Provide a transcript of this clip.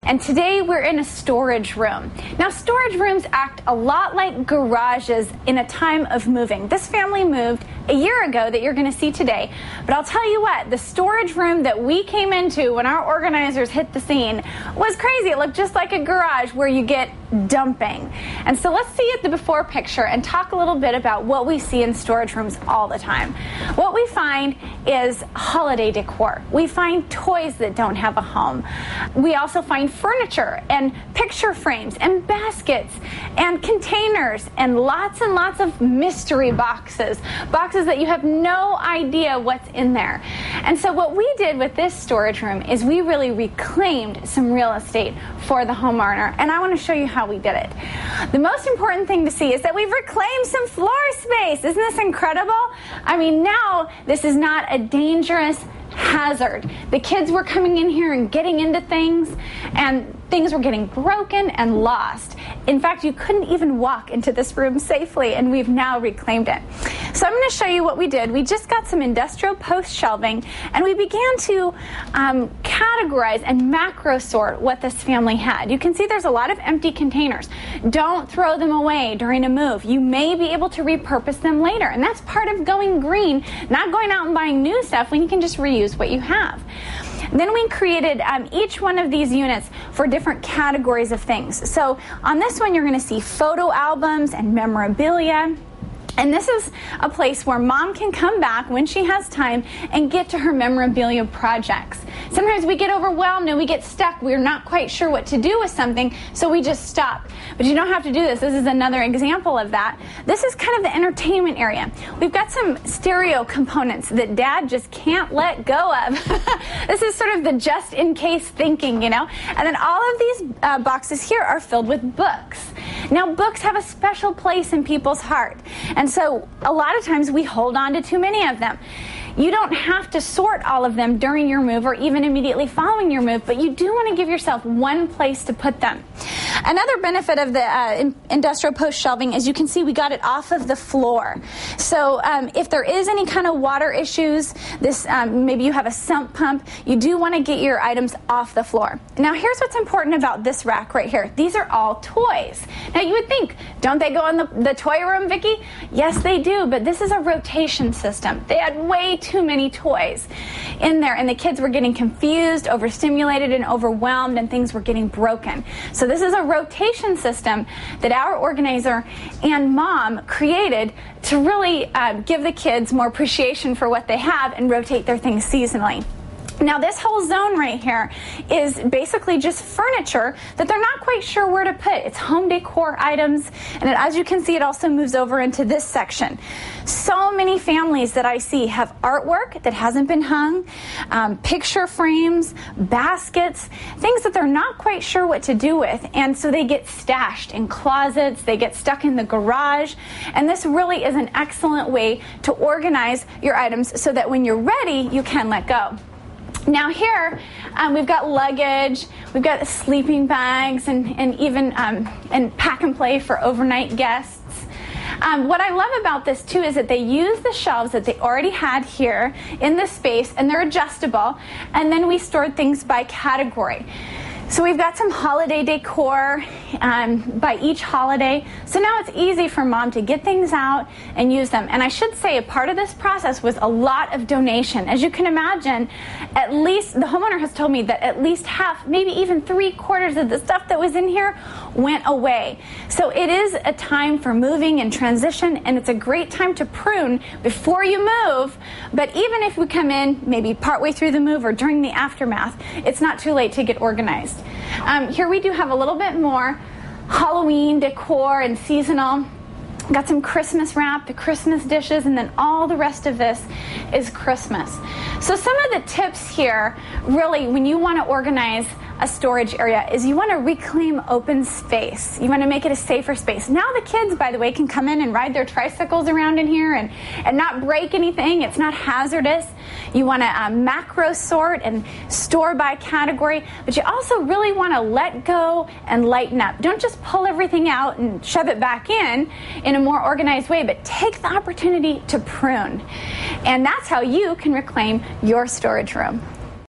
and today we're in a storage room. Now, storage rooms act a lot like garages in a time of moving. This family moved a year ago that you're going to see today, but I'll tell you what, the storage room that we came into when our organizers hit the scene was crazy. It looked just like a garage where you get dumping. And so let's see at the before picture and talk a little bit about what we see in storage rooms all the time. What we find is holiday decor. We find toys that don't have a home. We also find furniture and picture frames and baskets and containers and lots of mystery boxes that you have no idea what's in there. And so what we did with this storage room is we really reclaimed some real estate for the homeowner, and I want to show you how we did it. The most important thing to see is that we've reclaimed some floor space. Isn't this incredible? I mean, now this is not a dangerous hazard. The kids were coming in here and getting into things, and things were getting broken and lost. In fact, you couldn't even walk into this room safely, and we've now reclaimed it. So I'm going to show you what we did. We just got some industrial post shelving, and we began to categorize and macro sort what this family had. You can see there's a lot of empty containers. Don't throw them away during a move. You may be able to repurpose them later, and that's part of going green, not going out and buying new stuff when you can just reuse what you have. Then we created each one of these units for different categories of things. So on this one, you're going to see photo albums and memorabilia. And this is a place where mom can come back when she has time and get to her memorabilia projects. Sometimes we get overwhelmed and we get stuck. We're not quite sure what to do with something, so we just stop. But you don't have to do this. This is another example of that. This is kind of the entertainment area. We've got some stereo components that Dad just can't let go of. This is sort of the just-in-case thinking, you know? And then all of these boxes here are filled with books. Now, books have a special place in people's heart. And so a lot of times we hold on to too many of them. You don't have to sort all of them during your move or even immediately following your move, but you do want to give yourself one place to put them. Another benefit of the industrial post shelving is you can see we got it off of the floor. So if there is any kind of water issues, maybe you have a sump pump, you do want to get your items off the floor. Now here's what's important about this rack right here. These are all toys. Now you would think, don't they go in the toy room, Vicki? Yes, they do, but this is a rotation system. They had way too many toys in there, and the kids were getting confused, overstimulated, and overwhelmed, and things were getting broken. So this is a rotation system that our organizer and mom created to really give the kids more appreciation for what they have and rotate their things seasonally. Now this whole zone right here is basically just furniture that they're not quite sure where to put. It's home decor items, and as you can see, it also moves over into this section. So many families that I see have artwork that hasn't been hung, picture frames, baskets, things that they're not quite sure what to do with, and so they get stashed in closets, they get stuck in the garage, and this really is an excellent way to organize your items so that when you're ready, you can let go. Now here, we've got luggage, we've got sleeping bags, and even and pack and play for overnight guests. What I love about this too is that they use the shelves that they already had here in this space, and they're adjustable, and then we stored things by category. So we've got some holiday decor by each holiday. So now it's easy for mom to get things out and use them. And I should say a part of this process was a lot of donation. As you can imagine, at least, the homeowner has told me that at least half, maybe even 3/4 of the stuff that was in here went away. So it is a time for moving and transition, and it's a great time to prune before you move. But even if we come in maybe partway through the move or during the aftermath, it's not too late to get organized. Here we do have a little bit more Halloween decor and seasonal. Got some Christmas wrap, the Christmas dishes, and then all the rest of this is Christmas. So some of the tips here, really, when you want to organize a storage area, is you want to reclaim open space. You want to make it a safer space. Now the kids, by the way, can come in and ride their tricycles around in here and not break anything. It's not hazardous. You want to macro sort and store by category, but you also really want to let go and lighten up. Don't just pull everything out and shove it back in a more organized way, but take the opportunity to prune. And that's how you can reclaim your storage room.